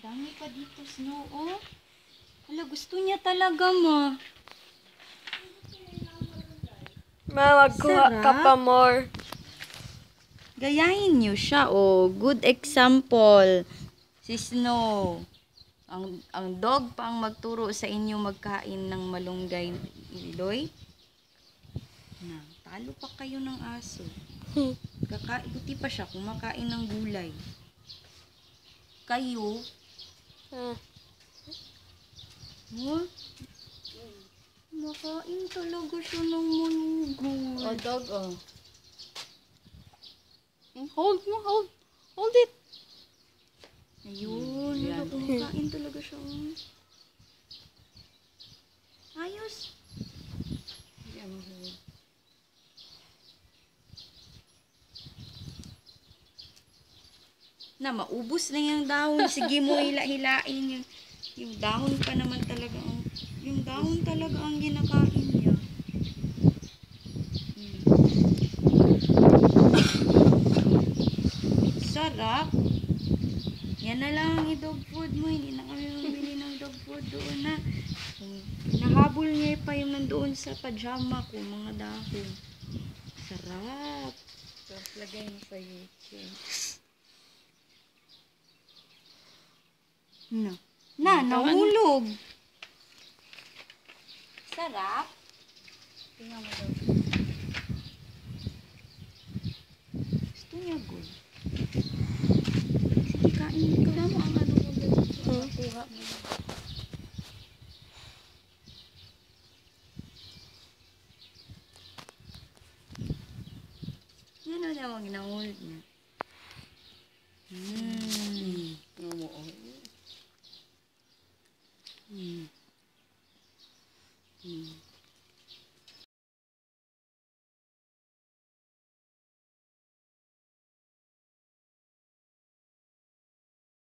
Dami pa dito, Snow, oh. Hala, gusto niya talaga, ma. Magkuha ka pa more. Gayahin niyo siya, oh. Good example. Si Snow. Ang dog pa ang magturo sa inyo magkain ng malunggay, Iloy. Na, talo pa kayo ng aso. Buti pa siya kumakain ng gulay. Kayo, makain talaga siya ng malunggay. Oh, dog, oh. Hold mo, hold. Hold it. Ayun, kumakain talaga siya. Ayos. Na, maubos na yung dahon. Sige mo, hila-hilain. Yung dahon pa naman talaga. Yung dahon talaga ang ginakain niya. Sarap. Yan na lang ang dog food mo. Hindi na kami bumili ng dog food doon na. Nahabol niya pa yung nandoon sa pajama ko, mga dahon. Sarap. Tapos lagay mo sa YouTube. Nahulog. Sarap. Tingnan mo daw. Gusto niya good. Sige, kain ka. Tingnan mo ang ano mo doon. Kuha mo. Yan o naman ginahulog niya. Oo.